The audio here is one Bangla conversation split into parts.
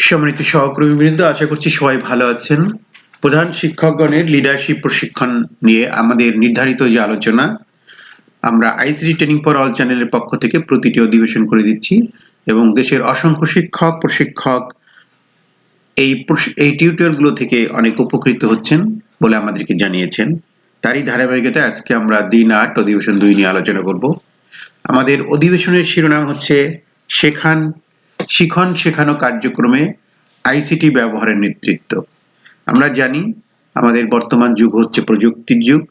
সম্মানিত সহকর্মীবৃন্দ, আশা করছি সবাই ভালো আছেন। প্রধান শিক্ষকগণের লিডারশিপ প্রশিক্ষণ নিয়ে আমাদের নির্ধারিত যে আলোচনা, আমরা আইসিটি ট্রেনিং ফর অল চ্যানেলের পক্ষ থেকে প্রতিটি অধিবেশন করে দিচ্ছি এবং দেশের অসংখ্য শিক্ষক প্রশিক্ষক এই টিউটোরিয়ালগুলো থেকে অনেক উপকৃত হচ্ছেন বলে আমাদেরকে জানিয়েছেন। তারই ধারাবাহিকতায় আজকে আমরা দিন ৮ অধিবেশন ২ নিয়ে আলোচনা করব। আমাদের অধিবেশনের শিরোনাম হচ্ছে শিখন শেখানো কার্যক্রমে আইসিটি ব্যবহারের নেতৃত্ব। আমরা জানি আমাদের বর্তমান যুগ হচ্ছে প্রযুক্তির যুগ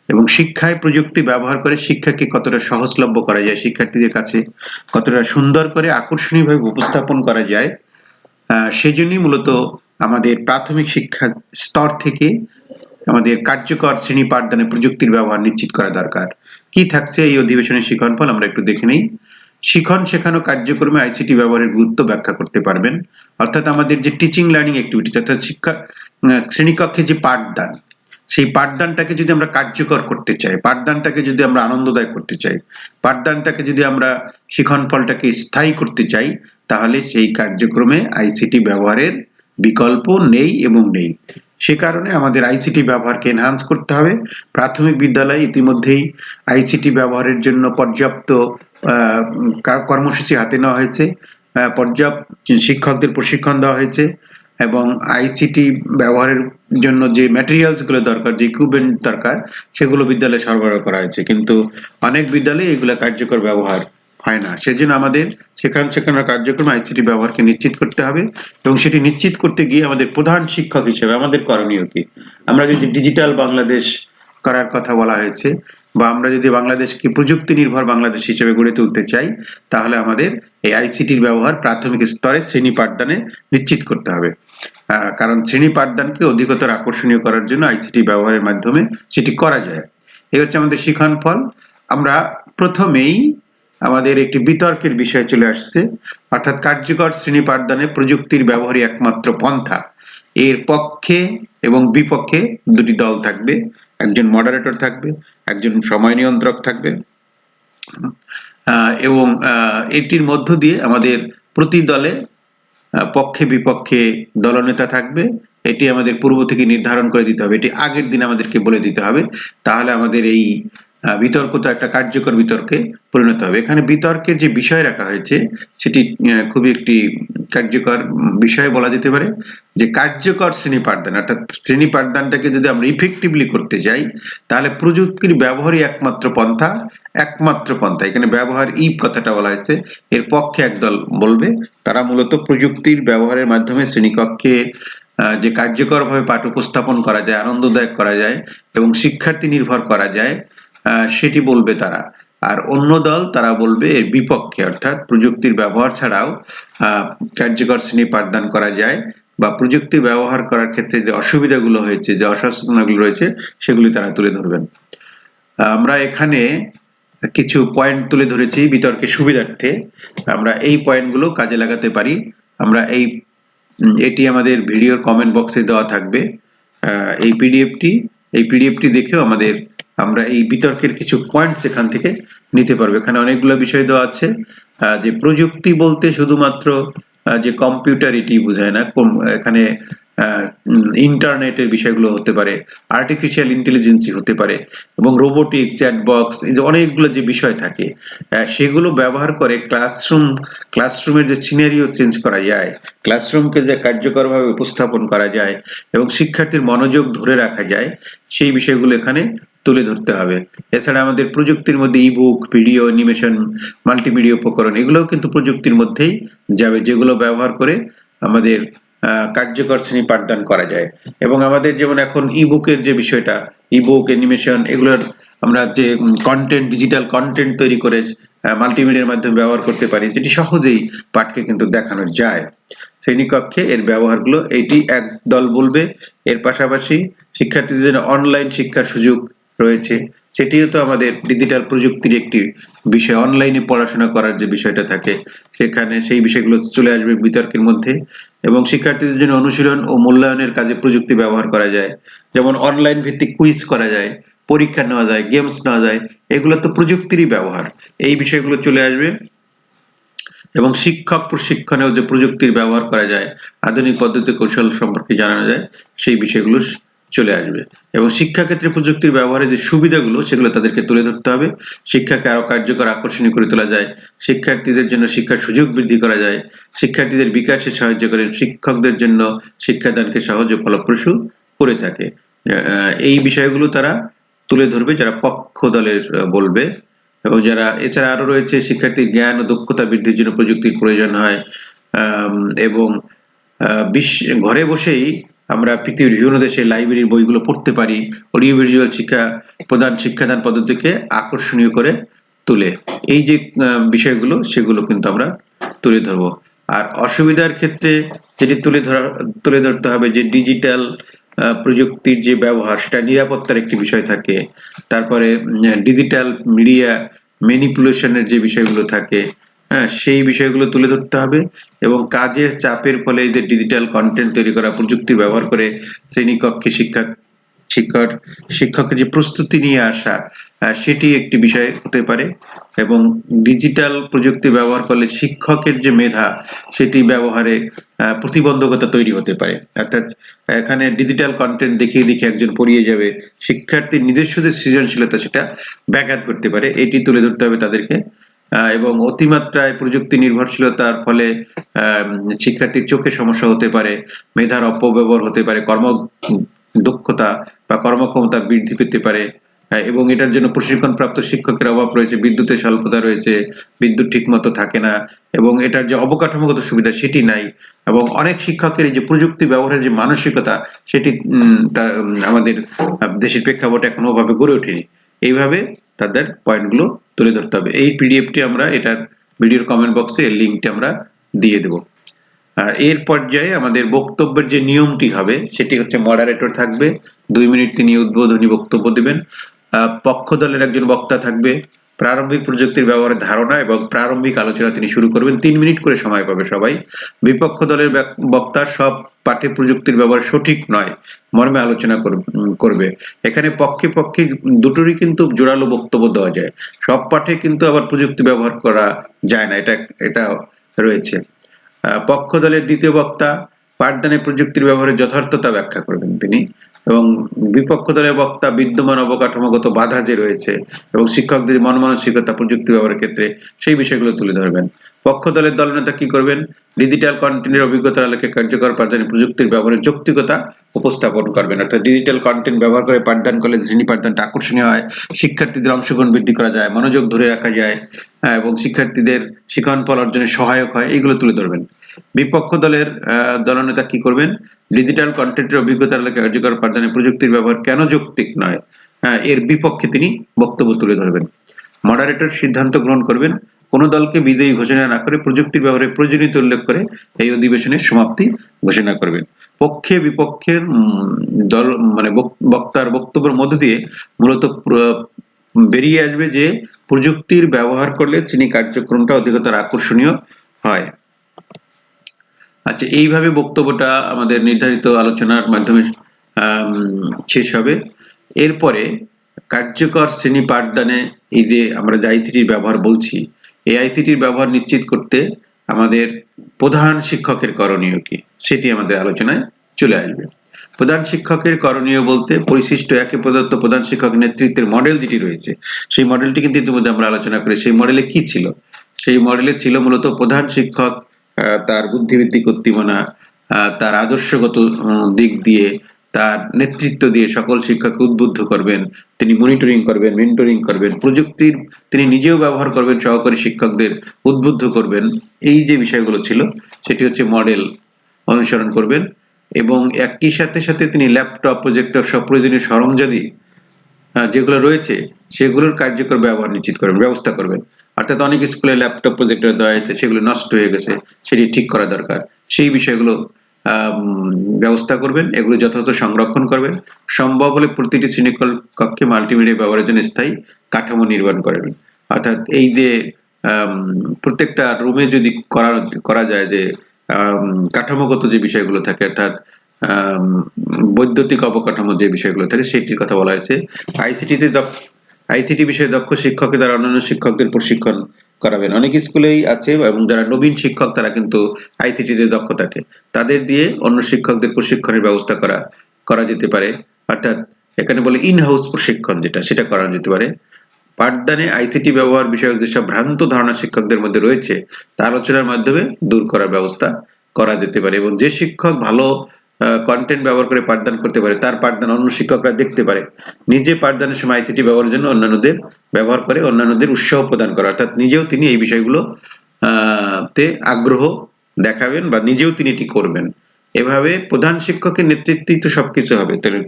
এবং শিক্ষায় প্রযুক্তি ব্যবহার করে শিক্ষাকে কতটা সহজলভ্য করা যায়, শিক্ষার্থীদের কাছে কতটা সুন্দর করে আকর্ষণীয়ভাবে উপস্থাপন করা যায়, সেজন্যই মূলত আমাদের প্রাথমিক শিক্ষা স্তর থেকে আমাদের কার্যকর শ্রেণী পাঠদানে প্রযুক্তির ব্যবহার নিশ্চিত করা দরকার। কি থাকছে এই অধিবেশনের শিক্ষণফল আমরা একটু দেখে নেই। শিখন শেখানো কার্যক্রমে আইসিটি ব্যবহারের গুরুত্ব ব্যাখ্যা করতে পারবেন। অর্থাৎ আমাদের যে টিচিং লার্নিং অ্যাক্টিভিটি, অর্থাৎ শ্রেণীকক্ষে যে পাঠদান, সেই পাঠদানটাকে যদি আমরা কার্যকর করতে চাই, পাঠদানটাকে যদি আমরা আনন্দদায়ক করতে চাই, পাঠদানটাকে যদি আমরা শিখন ফলটাকে স্থায়ী করতে চাই, তাহলে সেই কার্যক্রমে আইসিটি ব্যবহারের বিকল্প নেই এবং নেই। সে কারণে আমাদের আইসিটি ব্যবহারকে এনহান্স করতে হবে। প্রাথমিক বিদ্যালয়ে ইতিমধ্যেই আইসিটি ব্যবহারের জন্য পর্যাপ্ত কর্মসূচি হাতে নেওয়া হয়েছে, পর্যাপ্ত শিক্ষকদের প্রশিক্ষণ দেওয়া হয়েছে এবং আইসিটি ব্যবহারের জন্য যে ম্যাটেরিয়ালসগুলো দরকার, যে ইকুইপমেন্ট দরকার, সেগুলো বিদ্যালয়ে সরবরাহ করা হয়েছে, কিন্তু অনেক বিদ্যালয়ে এগুলো কার্যকর ব্যবহার হয় না। সেজন্য আমাদের শেখানোর কার্যক্রমে আইসিটি ব্যবহারকে নিশ্চিত করতে হবে এবং সেটি নিশ্চিত করতে গিয়ে আমাদের প্রধান শিক্ষক হিসেবে আমাদের করণীয় কি? আমরা যদি ডিজিটাল বাংলাদেশ করার কথা বলা হয়েছে বা আমরা যদি বাংলাদেশকে প্রযুক্তি নির্ভর বাংলাদেশ হিসেবে গড়ে তুলতে চাই, তাহলে আমাদের এই আইসিটির ব্যবহার প্রাথমিক স্তরে শ্রেণী পাঠদানে নিশ্চিত করতে হবে। কারণ শ্রেণী পাঠদানকে অধিকতর আকর্ষণীয় করার জন্য আইসিটি ব্যবহারের মাধ্যমে সেটি করা যায়। এই হচ্ছে আমাদের শিখন ফল। আমরা প্রথমেই আমাদের একটি বিতর্কের বিষয় চলে আসছে, অর্থাৎ কার্যকর শ্রেণী পাঠদানে প্রযুক্তির ব্যবহারই একমাত্র পন্থা। এর পক্ষে এবং বিপক্ষে দুটি দল থাকবে, একজন মডারেটর থাকবে, একজন সময় নিয়ন্ত্রক থাকবে এবং এটির মধ্য দিয়ে আমাদের প্রতি দলে পক্ষে বিপক্ষে দলনেতা থাকবে। এটি আমাদের পূর্ব থেকে নির্ধারণ করে দিতে হবে, এটি আগের দিন আমাদেরকে বলে দিতে হবে, তাহলে আমাদের এই বিতর্কটা একটা কার্যকর বিতর্কে পরিণত হবে। এখানে বিতর্কের যে বিষয় রাখা হয়েছে সেটি খুবই একটি কার্যকর বিষয় বলা যেতে পারে, যে কার্যকর শ্রেণী পাঠদান, অর্থাৎ শ্রেণী পাঠদানটাকে যদি আমরা ইফেক্টিভলি করতে চাই, তাহলে প্রযুক্তির ব্যবহারই একমাত্র পন্থা। এখানে ব্যবহার কথাটা বলা হয়েছে, এর পক্ষে একদল বলবে, তারা মূলত প্রযুক্তির ব্যবহারের মাধ্যমে শ্রেণীকক্ষে যে কার্যকরভাবে পাঠ উপস্থাপন করা যায়, আনন্দদায়ক করা যায় এবং শিক্ষার্থী নির্ভর করা যায়, সেটি বলবে তারা। আর অন্য দল তারা বলবে এর বিপক্ষে, অর্থাৎ প্রযুক্তির ব্যবহার ছাড়াও কার্যকর শ্রেণী পাঠদান করা যায় বা প্রযুক্তি ব্যবহার করার ক্ষেত্রে যে অসুবিধাগুলো হয়েছে, যে অসচেতনতাগুলো রয়েছে, সেগুলি তারা তুলে ধরবেন। আমরা এখানে কিছু পয়েন্ট তুলে ধরেছি বিতর্কের সুবিধার্থে, আমরা এই পয়েন্টগুলো কাজে লাগাতে পারি। আমরা এটি আমাদের ভিডিওর কমেন্ট বক্সে দেওয়া থাকবে, এই পিডিএফটি দেখেও আমরা এই বিতর্কের কিছু পয়েন্টস এখান থেকে নিতে পারবো। এখানে অনেকগুলো বিষয় দেওয়া আছে, যে প্রযুক্তি বলতে শুধুমাত্র যে কম্পিউটার এটি বোঝায় না, এখানে ইন্টারনেটের বিষয়গুলো হতে পারে, আর্টিফিশিয়াল ইন্টেলিজেন্স হতে পারে এবং রোবোটিক, চ্যাটবক্স, এই যে অনেকগুলো যে বিষয় থাকে, সেগুলো ব্যবহার করে ক্লাসরুমের যে সিনারিও চেঞ্জ করা যায়, ক্লাসরুমকে যে কার্যকরভাবে উপস্থাপন করা যায় এবং শিক্ষার্থীর মনোযোগ ধরে রাখা যায়, সেই বিষয়গুলো এখানে তুলে ধরতে হবে। এছাড়া আমাদের প্রযুক্তির মধ্যে ইবুক, ভিডিও, অ্যানিমেশন, মাল্টিমিডিয়া উপকরণ, এগুলোও কিন্তু প্রযুক্তির মধ্যেই যাবে, যেগুলো ব্যবহার করে আমাদের কার্যকর শ্রেণী পাঠদান করা যায়। এবং আমাদের যেমন এখন ইবুকের যে বিষয়টা, ইবুক, অ্যানিমেশন, এগুলোর আমরা যে কন্টেন্ট, ডিজিটাল কন্টেন্ট তৈরি করে মাল্টিমিডিয়ার মাধ্যমে ব্যবহার করতে পারি, যেটি সহজেই পাঠকে কিন্তু দেখানো যায়। শ্রেণীকক্ষে এর ব্যবহারগুলো এটি এক দল বলবে। এর পাশাপাশি শিক্ষার্থীদের জন্য অনলাইন শিক্ষার সুযোগ রয়েছে, সেটিও তো আমাদের ডিজিটাল প্রযুক্তির একটি বিষয়। অনলাইনে পড়াশোনা করার যে বিষয়টা থাকে, সেখানে সেই বিষয়গুলো চলে আসবে বিতর্কের মধ্যে। এবং শিক্ষার্থীদের জন্য অনুশীলন ও মূল্যায়নের কাজে প্রযুক্তি ব্যবহার করা যায়, যেমন অনলাইন ভিত্তিক কুইজ করা যায়, পরীক্ষা নেওয়া যায়, গেমস নেওয়া যায়, এগুলো তো প্রযুক্তিরই ব্যবহার। এই বিষয়গুলো চলে আসবে। এবং শিক্ষক প্রশিক্ষণেও যে প্রযুক্তির ব্যবহার করা যায়, আধুনিক পদ্ধতি কৌশল সম্পর্কে জানানো যায়, সেই বিষয়গুলো চলে আসবে। এবং শিক্ষাক্ষেত্রে প্রযুক্তির ব্যবহারের যে সুবিধাগুলো সেগুলো তাদেরকে তুলে ধরতে হবে। শিক্ষাকে আরো কার্যকর, আকর্ষণীয় করে তোলা যায়, শিক্ষার্থীদের জন্য শিক্ষার সুযোগ বৃদ্ধি করা যায়, শিক্ষার্থীদের বিকাশে সাহায্য করে, শিক্ষকদের জন্য শিক্ষাদানকে সহজ ও ফলপ্রসূ করে থাকে। এই বিষয়গুলো তারা তুলে ধরবে যারা পক্ষ দলের বলবে। এবং যারা এছাড়া আরো রয়েছে শিক্ষার্থীর জ্ঞান ও দক্ষতা বৃদ্ধির জন্য প্রযুক্তির প্রয়োজন হয়, এবং ঘরে বসেই আমরা পৃথিবীর বিভিন্ন দেশে লাইব্রেরির বইগুলো পড়তে পারি, অডিও ভিজুয়াল শিক্ষাদান পদ্ধতিকে আকর্ষণীয় করে তোলে। এই যে বিষয়গুলো সেগুলো কিন্তু আমরা তুলে ধরবো। আর অসুবিধার ক্ষেত্রে যেটি তুলে ধরতে হবে যে ডিজিটাল প্রযুক্তির যে ব্যবহার, সেটা নিরাপত্তার একটি বিষয় থাকে। তারপরে ডিজিটাল মিডিয়া ম্যানিপুলেশনের যে বিষয়গুলো থাকে, হ্যাঁ, সেই বিষয়গুলো তুলে ধরতে হবে। এবং কাজের চাপের ফলে এই যে ডিজিটাল কন্টেন্ট তৈরি করা, প্রযুক্তি ব্যবহার করে শ্রেণীকক্ষে শিক্ষকের যে প্রস্তুতি নিয়ে আসা, সেটি একটি বিষয় হতে পারে। এবং ডিজিটাল প্রযুক্তি ব্যবহার করলে শিক্ষকের যে মেধা, সেটি ব্যবহারে প্রতিবন্ধকতা তৈরি হতে পারে। অর্থাৎ এখানে ডিজিটাল কন্টেন্ট দেখিয়ে একজন পড়িয়ে যাবে, শিক্ষার্থীর নিজস্ব যে সৃজনশীলতা সেটা ব্যাঘাত করতে পারে। এটি তুলে ধরতে হবে তাদেরকে। এবং অতিমাত্রায় প্রযুক্তি নির্ভরশীলতার ফলে শিক্ষার্থীর চোখে সমস্যা হতে পারে, মেধার অপব্যবহার হতে পারে, দক্ষতা বা কর্মক্ষমতা বৃদ্ধি পেতে পারে। এবং এটার জন্য প্রশিক্ষণপ্রাপ্ত শিক্ষকের অভাব রয়েছে, বিদ্যুতের স্বল্পতা রয়েছে, বিদ্যুৎ ঠিকমতো থাকে না, এবং এটার যে অবকাঠামোগত সুবিধা সেটি নাই। এবং অনেক শিক্ষকের এই যে প্রযুক্তি ব্যবহারের যে মানসিকতা, সেটি আমাদের দেশের প্রেক্ষাপটে এখনো ওভাবে গড়ে ওঠেনি। এইভাবে তাদের পয়েন্টগুলো তুলে ধরতে হবে। এই পিডিএফটি আমরা এটার ভিডিওর কমেন্ট বক্সে এর লিঙ্কটি আমরা দিয়ে দেব। এর পর্যায়ে আমাদের বক্তব্যের যে নিয়মটি হবে সেটি হচ্ছে মডারেটর থাকবে, 2 মিনিট তিনি উদ্বোধনী বক্তব্য দিবেন। পক্ষ দলের একজন বক্তা থাকবে, প্রারম্ভিক প্রযুক্তির ব্যবহারের ধারণা এবং প্রারম্ভিক আলোচনা তিনি শুরু করবেন, 3 মিনিট করে সময় পাবে সবাই। বিপক্ষ দলের বক্তা সব পাঠে প্রযুক্তির ব্যবহার সঠিক নয় মর্মে আলোচনা করবে। এখানে পক্ষে দুটোরই কিন্তু জোরালো বক্তব্য দেওয়া যায়, সব পাঠে কিন্তু আবার প্রযুক্তি ব্যবহার করা যায় না, এটা রয়েছে। পক্ষ দলের দ্বিতীয় বক্তা পাঠদানে প্রযুক্তির ব্যবহারের যথার্থতা ব্যাখ্যা করবেন তিনি। এবং বিপক্ষ দলের বক্তা বিদ্যমান অবকাঠামোগত বাধা যে রয়েছে এবং শিক্ষকদের মন মানসিকতা প্রযুক্তি ব্যবহারের ক্ষেত্রে সেই বিষয়গুলো তুলে ধরবেন। পক্ষ দলের দলনেতা কি করবেন? ডিজিটাল কন্টেন্টের অভিজ্ঞতার আলোকে কার্যকর পাঠদানে প্রযুক্তির ব্যবহারের যৌক্তিকতা উপস্থাপন করবেন। অর্থাৎ ডিজিটাল কন্টেন্ট ব্যবহার করে পাঠদান করলে শ্রেণী পাঠদানটা আকর্ষণীয় হয়, শিক্ষার্থীদের অংশগ্রহণ বৃদ্ধি করা যায়, মনোযোগ ধরে রাখা যায়, এবং শিক্ষার্থীদের শিখন ফল অর্জনে সহায়ক হয়, এইগুলো তুলে ধরবেন। বিপক্ষ দলের দলনেতা কি করবেন? ডিজিটাল কন্টেন্টের অভিজ্ঞতার আলোকে কার্যকর পাঠদানে প্রযুক্তির ব্যবহার কেন যৌক্তিক নয়, এর বিপক্ষে তিনি বক্তব্য তুলে ধরবেন। মডারেটর সিদ্ধান্ত গ্রহণ করবেন, কোন দলকে বিজয়ী ঘোষণা না করে প্রযুক্তির ব্যবহারের প্রয়োজনীয়তা উল্লেখ করে এই অধিবেশনের সমাপ্তি ঘোষণা করবেন। পক্ষে বিপক্ষের দল মানে বক্তার বক্তব্যের মধ্য দিয়ে মূলত বেরিয়ে আসবে যে প্রযুক্তির ব্যবহার করলে শ্রেণী কার্যক্রমটা অধিকতর আকর্ষণীয় হয়। আচ্ছা, এইভাবে বক্তব্যটা আমাদের নির্ধারিত আলোচনার মাধ্যমে শেষ হবে। এরপরে কার্যকর শ্রেণী পাঠদানে এই যে আমরা যে আইসিটির ব্যবহার বলছি, এই আইসিটির ব্যবহার নিশ্চিত করতে আমাদের প্রধান শিক্ষকের করণীয় কি, সেটি আমাদের আলোচনায় চলে আসবে। প্রধান শিক্ষকের করণীয় বলতে পরিশিষ্ট একে প্রদত্ত প্রধান শিক্ষক নেতৃত্বের মডেল যেটি রয়েছে, সেই মডেলটি কিন্তু ইতিমধ্যে আমরা আলোচনা করি। সেই মডেলে কি ছিল? সেই মডেলে ছিল মূলত প্রধান শিক্ষক তার বুদ্ধিভিত্তিক উদ্দীপনা, তার আদর্শগত দিক দিয়ে, তার নেতৃত্ব দিয়ে সকল শিক্ষককে উদ্বুদ্ধ করবেন, তিনি মনিটরিং করবেন, মেন্টরিং করবেন, প্রযুক্তির তিনি নিজেও ব্যবহার করবেন, সহকারী শিক্ষকদের উদ্বুদ্ধ করবেন। এই যে বিষয়গুলো ছিল সেটি হচ্ছে মডেল অনুসরণ করবেন। এবং একই সাথে তিনি ল্যাপটপ, প্রজেক্টর সব প্রয়োজনীয় সরঞ্জাদি যেগুলো রয়েছে সেগুলোর কার্যকর ব্যবহার নিশ্চিত করবেন, ব্যবস্থা করবেন। অর্থাৎ অনেক স্কুলে ল্যাপটপ, প্রজেক্টর দেওয়া হয়েছে, সেগুলো নষ্ট হয়ে গেছে, সেটি ঠিক করা দরকার, সেই বিষয়গুলো ব্যবস্থা করবেন। এগুলো যথাযথ সংরক্ষণ করবেন। সম্ভব হলে প্রতিটি শ্রেণীকক্ষে মাল্টিমিডিয়া ব্যবহারের জন্য স্থায়ী কাঠামো নির্মাণ করবেন। অর্থাৎ এই যে প্রত্যেকটা রুমে যদি করা যায় যে কাঠামোগত যে বিষয়গুলো থাকে, অর্থাৎ বৈদ্যুতিক অবকাঠামো যে বিষয়গুলো থাকে সেটির কথা বলা হয়েছে। আইসিটি বিষয়ে দক্ষ শিক্ষকের দ্বারা অন্যান্য শিক্ষকদের প্রশিক্ষণ করাবেন। অনেক স্কুলেই আছে এবং যারা নবীন শিক্ষক তারা কিন্তু আইসিটিতে দক্ষ থাকে। তাদের দিয়ে অন্য শিক্ষকদের প্রশিক্ষণের ব্যবস্থা করা যেতে পারে। অর্থাৎ এখানে বলে ইন হাউস প্রশিক্ষণ সেটা করা যেতে পারে। পাঠদানে আইসিটি ব্যবহার বিষয়ক যেসব ভ্রান্ত ধারণা শিক্ষকদের মধ্যে রয়েছে তা আলোচনার মাধ্যমে দূর করার ব্যবস্থা করা যেতে পারে, এবং যে শিক্ষক ভালো কন্টেন্ট ব্যবহার করে পাঠদান করতে পারে তার পাঠদান অন্য শিক্ষকরা দেখতে পারে। নিজে পাঠদানের সময় আইসিটি ব্যবহারের জন্য অন্যান্যদের ব্যবহার করে অন্যান্যদের উৎসাহ প্রদান করা, অর্থাৎ নিজেও তিনি এই বিষয়গুলো তে আগ্রহ দেখাবেন বা নিজেও তিনি এটি করবেন। এভাবে প্রধান শিক্ষকের নেতৃত্বেই তো সবকিছু হবে। তাহলে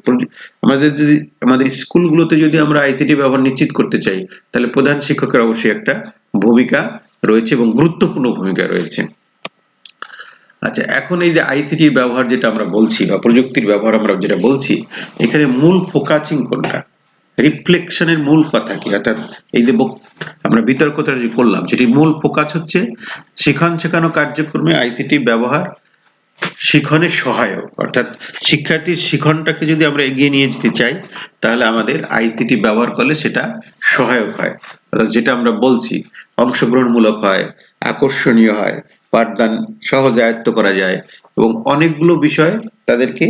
আমাদের স্কুলগুলোতে যদি আমরা আইসিটি ব্যবহার নিশ্চিত করতে চাই তাহলে প্রধান শিক্ষকের অবশ্যই একটা ভূমিকা রয়েছে এবং গুরুত্বপূর্ণ ভূমিকা রয়েছে। আচ্ছা, এখন এই যে আইসিটির ব্যবহার যেটা আমরা বলছি বা প্রযুক্তির ব্যবহার আমরা যেটা বলছি, এখানে মূল ফোকাসিং কোনটা, রিফ্লেকশনের মূল কথা কি, অর্থাৎ এই যে আমরা বিতর্কটা যে করলাম সেটির মূল ফোকাস হচ্ছে শিখন শেখানো কার্যক্রমে আইসিটি ব্যবহার শিখনের সহায়ক, অর্থাৎ শিক্ষার্থীর শিখনটাকে যদি আমরা এগিয়ে নিয়ে যেতে চাই তাহলে আমাদের আইসিটি ব্যবহার করলে সেটা সহায়ক হয়, অর্থাৎ যেটা আমরা বলছি অংশগ্রহণমূলক হয়, আকর্ষণীয় হয়, পাঠদান সহজে আয়ত্ত করা যায় এবং অনেকগুলো বিষয় তাদেরকে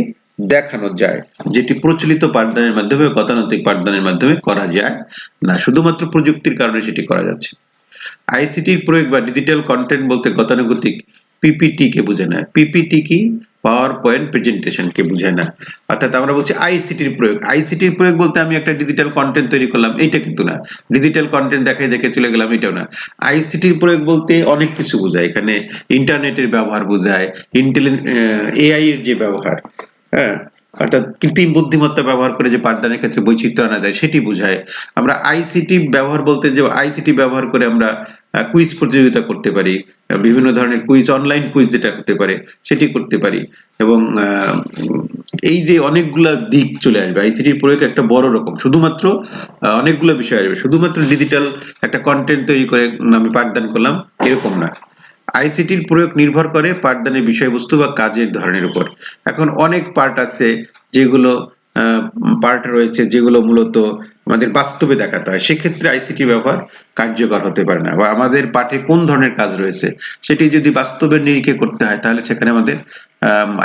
দেখানো যায়, যেটি প্রচলিত পাঠদানের মাধ্যমে গতানুগতিক পাঠদানের মাধ্যমে করা যায় না। শুধুমাত্র প্রযুক্তির কারণে সেটি করা যাচ্ছে। আইসিটির প্রয়োগ বা ডিজিটাল কন্টেন্ট বলতে গতানুগতিক পিপিটি কে বোঝায় না। পিপিটি কি? পাওয়ার পয়েন্ট প্রেজেন্টেশন কে বোঝায় না। অর্থাৎ আমরা বলছি আইসিটির প্রয়োগ। আইসিটির প্রয়োগ বলতে আমি একটা ডিজিটাল কন্টেন্ট তৈরি করলাম, এইটা কিন্তু না। ডিজিটাল কন্টেন্ট দেখাই দেখে চলে গেলাম, এটাও না। আইসিটির প্রয়োগ বলতে অনেক কিছু বোঝায়। এখানে ইন্টারনেটের ব্যবহার বোঝায়, এআই এর যে ব্যবহার, হ্যাঁ, অর্থাৎ কৃত্রিম বুদ্ধিমত্তা ব্যবহার করে যে পাঠদানের ক্ষেত্রে বৈচিত্র্য আনা যায় সেটি বোঝায়। আমরা আইসিটি ব্যবহার বলতে যে আইসিটি ব্যবহার করে আমরা কুইজ প্রতিযোগিতা করতে পারি, বিভিন্ন ধরনের কুইজ, অনলাইন কুইজ যেটা করতে পারে সেটি করতে পারি, এবং এই যে অনেকগুলা দিক চলে আসবে। আইসিটির প্রয়োগ একটা বড় রকম, শুধুমাত্র অনেকগুলো বিষয় আসবে, শুধুমাত্র ডিজিটাল একটা কন্টেন্ট তৈরি করে আমি পাঠদান করলাম এরকম না। আইসিটির প্রয়োগ নির্ভর করে পাঠদানের বিষয়বস্তু বা কাজের ধরনের উপর। এখন অনেক পার্ট আছে যেগুলো পার্ট রয়েছে যেগুলো মূলত আমাদের বাস্তবে দেখাতে হয়, সেক্ষেত্রে আইসিটি ব্যবহার কার্যকর হতে পারে না, বা আমাদের পাঠে কোন ধরনের কাজ রয়েছে সেটি যদি বাস্তবের নিরিখে করতে হয় তাহলে সেখানে আমাদের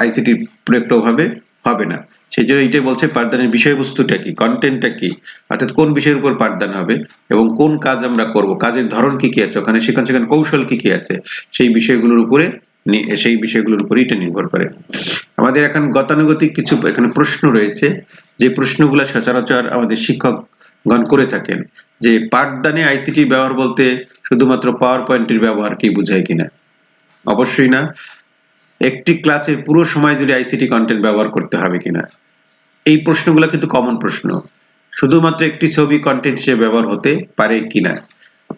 আইসিটির প্রয়োগটা ওভাবে হবে না। সেই জন্য এইটাই বলছে পাঠদানের বিষয়বস্তুটা কি, কন্টেন্টটা কি, অর্থাৎ কোন বিষয়ের উপর পাঠদান হবে এবং কোন কাজ আমরা করব, কাজের ধরন কি কি আছে, ওখানে সেখানে কৌশল কি কি আছে, সেই বিষয়গুলোর উপরেই এটা নির্ভর করে। আমাদের এখন গতানুগতিক কিছু এখানে প্রশ্ন রয়েছে, যে প্রশ্নগুলো সচরাচর আমাদের শিক্ষকগণ করে থাকেন, যে পাঠদানে আইসিটি ব্যবহার বলতে শুধুমাত্র পাওয়ার পয়েন্টের ব্যবহার কি বোঝায় কিনা। অবশ্যই না। একটি ক্লাসের পুরো সময় জুড়ে আইসিটি কন্টেন্ট ব্যবহার করতে হবে কিনা। এই প্রশ্নগুলো কিন্তু কমন প্রশ্ন। শুধুমাত্র একটি ছবি কন্টেন্ট হিসেবে ব্যবহার হতে পারে কিনা,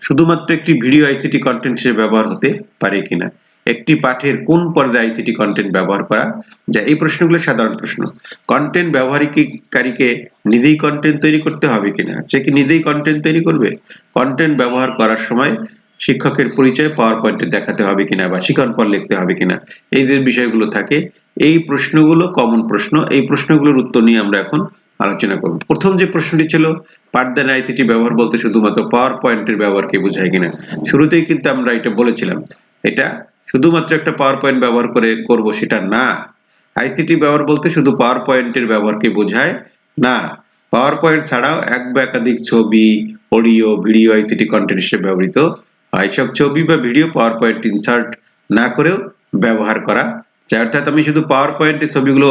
শুধুমাত্র একটি ভিডিও আইসিটি কন্টেন্ট হিসেবে ব্যবহার হতে পারে কিনা, একটি পাঠের কোন পর্যায়ে আইসিটি কন্টেন্ট ব্যবহার করা যায়। এই প্রশ্নগুলো সাধারণ প্রশ্ন। কন্টেন্ট ব্যবহারকারীকে নিজেই কন্টেন্ট তৈরি করতে হবে কিনা, সে কি নিজেই কন্টেন্ট তৈরি করবে। কন্টেন্ট ব্যবহার করার সময় শিক্ষকের পরিচয় পাওয়ার পয়েন্টে দেখাতে হবে কিনা বা শিখন পর লিখতে হবে কিনা, এই যে বিষয়গুলো থাকে, এই প্রশ্নগুলো কমন প্রশ্ন। এই প্রশ্নগুলোর উত্তর নিয়ে আমরা এখন আলোচনা করব। প্রথম যে প্রশ্নটি ছিল পাঠদানে আইসিটি ব্যবহার বলতে শুধুমাত্র পাওয়ার পয়েন্টের ব্যবহারকে বোঝায় কিনা, শুরুতেই কিন্তু আমরা এটা বলেছিলাম এটা শুধুমাত্র একটা পাওয়ার পয়েন্ট ব্যবহার করে করব সেটা না। আইসিটি ব্যবহার বলতে শুধু পাওয়ার পয়েন্টের ব্যবহারকে বোঝায় না, পাওয়ার পয়েন্ট ছাড়াও এক বা একাধিক ছবি, অডিও, ভিডিও আইসিটি কন্টেন্ট হিসেবে ব্যবহৃত হয়। এইসব ছবি বা ভিডিও পাওয়ার পয়েন্ট ইনসার্ট না করেও ব্যবহার করা যায়, অর্থাৎ আমি শুধু পাওয়ার পয়েন্টে ছবিগুলো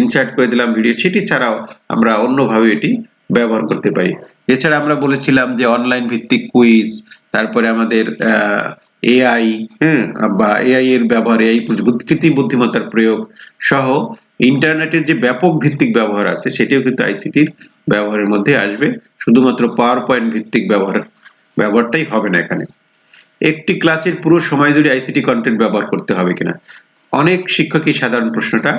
ইনসার্ট করে দিলাম ভিডিও, সেটি ছাড়াও আমরা অন্যভাবে এটি ব্যবহার করতে পারি। এছাড়া আমরা বলেছিলাম যে অনলাইন ভিত্তিক কুইজ, তারপরে আমাদের এআই, বা এআই এর ব্যবহার, এই কৃত্রিম বুদ্ধিমত্তার প্রয়োগ সহ ইন্টারনেটের যে ব্যাপক ভিত্তিক ব্যবহার আছে সেটিও কিন্তু আইসিটির ব্যবহারের মধ্যে আসবে। শুধুমাত্র পাওয়ার পয়েন্ট ভিত্তিক ব্যবহারটাই হবে না এখানে। একটি ক্লাসের পুরো সময় জুড়ে আইসিটি কন্টেন্ট ব্যবহার করতে হবে কিনা। অনেক শিক্ষকই সাধারণ প্রশ্নটা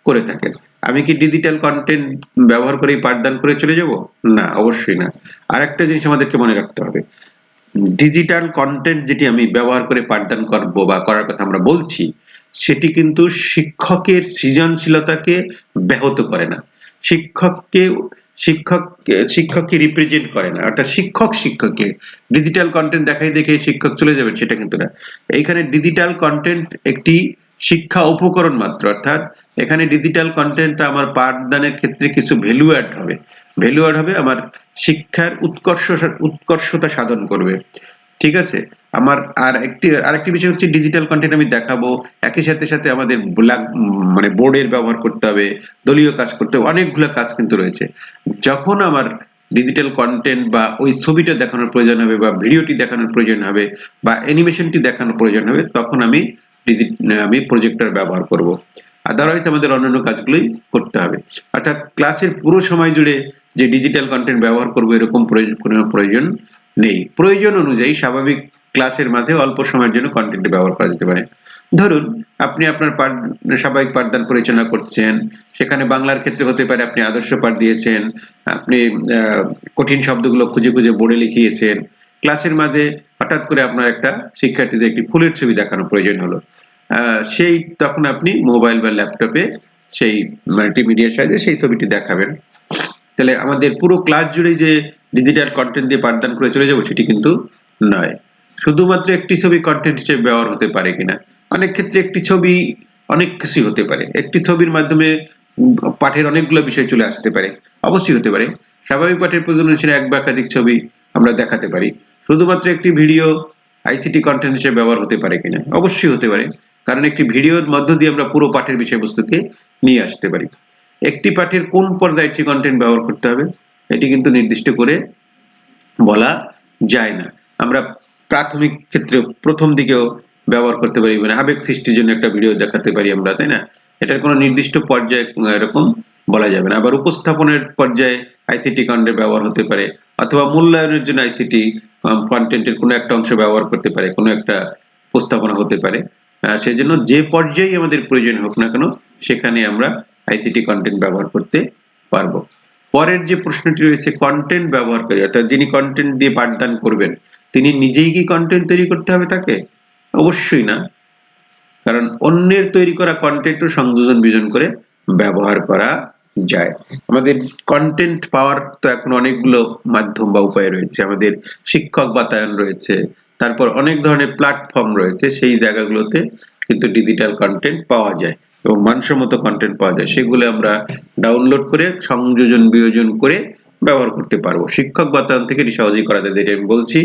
করে থাকেন। আমি কি ডিজিটাল কন্টেন্ট ব্যবহার করেই পাঠদান করে চলে যাব? না, অবশ্যই না। আরেকটা জিনিস আমাদেরকে মনে রাখতে হবে, ডিজিটাল কন্টেন্ট যেটি আমি ব্যবহার করে পাঠদান করব বা করার কথা আমরা বলছি, সেটি কিন্তু শিক্ষকের সৃজনশীলতাকে ব্যাহত করে না। শিক্ষককে শিক্ষককে রিপ্রেজেন্ট করে না, অর্থাৎ শিক্ষককে ডিজিটাল কন্টেন্ট দেখাই দেখে শিক্ষক চলে যাবেন সেটা কিন্তু না। এইখানে ডিজিটাল কন্টেন্ট একটি শিক্ষা উপকরণ মাত্র, অর্থাৎ এখানে ডিজিটাল কন্টেন্ট আমার পাঠদানের ক্ষেত্রে কিছু ভ্যালু অ্যাড হবে, আমার শিক্ষার উৎকর্ষতা সাধন করবে। ঠিক আছে, আমার আরেকটি বিষয় হচ্ছে ডিজিটাল কন্টেন্ট আমি দেখাবো, একই সাথে আমাদের মানে বোর্ডের ব্যবহার করতে হবে, দলীয় কাজ করতে হবে, অনেকগুলো কাজ কিন্তু রয়েছে। যখন আমার ডিজিটাল কন্টেন্ট বা ওই ছবিটা দেখানোর প্রয়োজন হবে বা ভিডিওটি দেখানোর প্রয়োজন হবে বা অ্যানিমেশনটি দেখানোর প্রয়োজন হবে, তখন আমি প্রজেক্টর ব্যবহার করব। আদারওয়াইজ আমাদের অন্যান্য কাজগুলোই করতে হবে। অর্থাৎ ক্লাসের পুরো সময় জুড়ে যে ডিজিটাল কন্টেন্ট ব্যবহার করবো এরকম কোনো প্রয়োজন নেই। প্রয়োজন অনুযায়ী স্বাভাবিক ক্লাসের মাঝে অল্প সময়ের জন্য কন্টেন্ট ব্যবহার করা যেতে পারে। ধরুন আপনি আপনার স্বাভাবিক পাঠদান পরিচালনা করছেন, সেখানে বাংলার ক্ষেত্রে হতে পারে আপনি আদর্শ পাঠ দিয়েছেন, আপনি কঠিন শব্দগুলো খুঁজে বোর্ডে লিখিয়েছেন, ক্লাসের মাঝে হঠাৎ করে আপনার একটা শিক্ষার্থীদের একটি ফুলের ছবি দেখানো প্রয়োজন হলো, তখন আপনি মোবাইল বা ল্যাপটপে সেই মাল্টিমিডিয়ার সাহায্যে সেই ছবিটি দেখাবেন। তাহলে আমাদের পুরো ক্লাস জুড়ে যে ডিজিটাল কন্টেন্ট দিয়ে পাঠদান করে চলে যাবো সেটি কিন্তু নয়। শুধুমাত্র একটি ছবি কন্টেন্ট হিসেবে ব্যবহার হতে পারে কিনা, অনেক ক্ষেত্রে একটি ছবি অনেক কিছু হতে পারে, একটি ছবির মাধ্যমে পাঠের অনেকগুলো বিষয় চলে আসতে পারে, অবশ্যই হতে পারে। স্বাভাবিক পাঠের প্রয়োজন হিসেবে এক বা একাধিক ছবি আমরা দেখাতে পারি। শুধুমাত্র একটি ভিডিও আইসিটি কন্টেন্ট হিসেবে ব্যবহার হতে পারে কিনা, অবশ্যই হতে পারে, কারণ একটি ভিডিওর মধ্য দিয়ে আমরা পুরো পাঠের বিষয়বস্তুকে নিয়ে আসতে পারি। একটি পাঠের কোন পর্যায়ে একটি কন্টেন্ট ব্যবহার করতে হবে এটি কিন্তু নির্দিষ্ট করে বলা যায় না। আমরা প্রাথমিক ক্ষেত্রে প্রথম দিকেও ব্যবহার করতে পারি, মানে আবেগ সৃষ্টির জন্য একটা ভিডিও দেখাতে পারি আমরা, তাই না? এটার কোনো নির্দিষ্ট পর্যায়ে এরকম বলা যাবে না। আবার উপস্থাপনের পর্যায়ে আইসিটি কন্টেন্ট ব্যবহার হতে পারে, অথবা মূল্যায়নের জন্য আইসিটি কন্টেন্টের কোনো একটা অংশ ব্যবহার করতে পারে, কোনো একটা উপস্থাপনা হতে পারে। সেজন্য যে পর্যায়ে আমাদের প্রয়োজন হোক না কেন সেখানে আমরা আইসিটি কন্টেন্ট ব্যবহার করতে পারবো। পরের যে প্রশ্নটি রয়েছে, কন্টেন্ট ব্যবহারকারী অর্থাৎ যিনি কন্টেন্ট দিয়ে পাঠদান করবেন তিনি নিজেই কি কন্টেন্ট তৈরি করতে হবে তাকে? অবশ্যই না, কারণ অন্যের তৈরি করা কন্টেন্টও সংযোজন বিয়োজন করে ব্যবহার করা যায়। আমাদের কন্টেন্ট পাওয়ার তো এখন অনেকগুলো মাধ্যম বা উপায় রয়েছে, আমাদের শিক্ষক বাতায়ন রয়েছে, তারপর অনেক ধরনের প্ল্যাটফর্ম রয়েছে, সেই জায়গাগুলোতে কিন্তু ডিজিটাল কন্টেন্ট পাওয়া যায় এবং মানসম্মত কন্টেন্ট পাওয়া যায়, সেগুলো আমরা ডাউনলোড করে সংযোজন বিয়োজন করে ব্যবহার করতে পারবো। শিক্ষক বাতায়ন থেকে এটি সহজেই করা যায়, যেটা আমি বলছি।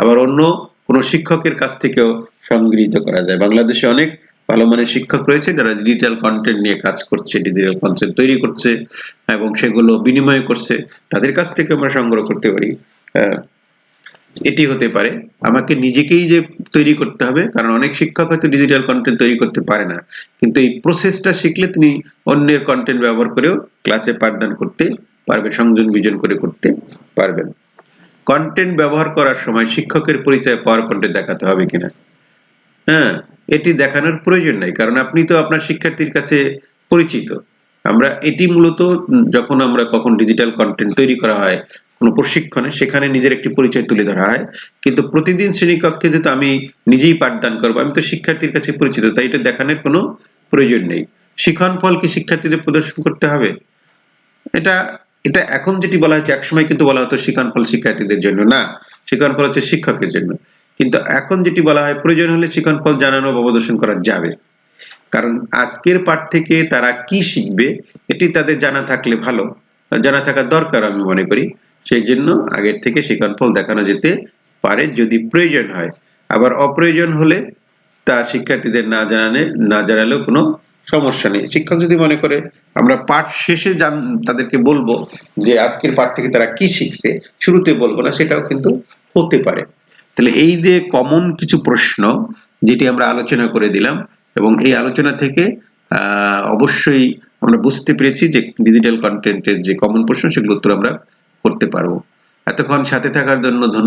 আবার অন্য কোনো শিক্ষকের কাছ থেকেও সংগৃহীত করা যায়। বাংলাদেশে অনেক ভালো মানের শিক্ষক রয়েছে যারা ডিজিটাল কন্টেন্ট নিয়ে কাজ করছে, ডিজিটাল কন্টেন্ট তৈরি করছে এবং সেগুলো বিনিময় করছে, তাদের কাছ থেকে আমরা সংগ্রহ করতে পারি। এটি হতে পারে, আমাকে নিজেকেই যে তৈরি করতে হবে, কারণ অনেক শিক্ষক হয়তো ডিজিটাল কন্টেন্ট তৈরি করতে পারে না, কিন্তু এই প্রসেসটা শিখলে তিনি অন্যের কন্টেন্ট ব্যবহার করেও ক্লাসে পাঠদান করতে পারবে, সংযোজন বিয়োজন করে করতে পারবেন। কন্টেন্ট ব্যবহার করার সময় শিক্ষকের পরিচয় পাওয়ার কন্টেন্ট দেখাতে হবে কিনা? এটি দেখানোর প্রয়োজন নাই, কারণ আপনি তো আপনার শিক্ষার্থীর কাছে পরিচিত। আমরা এটি মূলত যখন আমরা কখন ডিজিটাল কন্টেন্ট তৈরি করা হয় কোনো প্রশিক্ষণে, সেখানে নিজের একটি পরিচয় তুলে ধরা হয়, কিন্তু প্রতিদিন শ্রেণীকক্ষে যেহেতু আমি নিজেই পাঠদান করবো, আমি তো শিক্ষার্থীর কাছে পরিচিত, তাই এটা দেখানোর কোনো প্রয়োজন নেই। শিখন ফল কি শিক্ষার্থীদের প্রদর্শন করতে হবে? এটা এটা এখন যেটি বলা হচ্ছে, একসময় কিন্তু বলা হতো শিখন ফল শিক্ষার্থীদের জন্য না, শিখন ফল হচ্ছে শিক্ষকের জন্য। কিন্তু এখন যেটি বলা হয় প্রয়োজন হলে শিখন ফল জানানো বা প্রদর্শন করা যাবে, কারণ আজকের পাঠ থেকে তারা কি শিখবে এটি তাদের জানা থাকলে ভালো, জানা থাকা দরকার আমি মনে করি। সেই জন্য আগের থেকে শিখন ফল দেখানো যেতে পারে যদি প্রয়োজন হয়। আবার অপ্রয়োজন হলে তা শিক্ষার্থীদের না জানালেও কোনো সমস্যা নেই। শিক্ষক যদি মনে করে আমরা পাঠ শেষে তাদেরকে বলবো যে আজকের পাঠ থেকে তারা কি শিখছে, শুরুতে বলবো না, সেটাও কিন্তু হতে পারে। তাহলে এই যে কমন কিছু প্রশ্ন যেটি আমরা আলোচনা করে দিলাম, এবং এই আলোচনা থেকে অবশ্যই আমরা বুঝতে পেরেছি যে ডিজিটাল কন্টেন্টের যে কমন প্রশ্ন সেগুলো উত্তর আমরা করতে পারবো। এতক্ষণ সাথে থাকার জন্য ধন্যবাদ।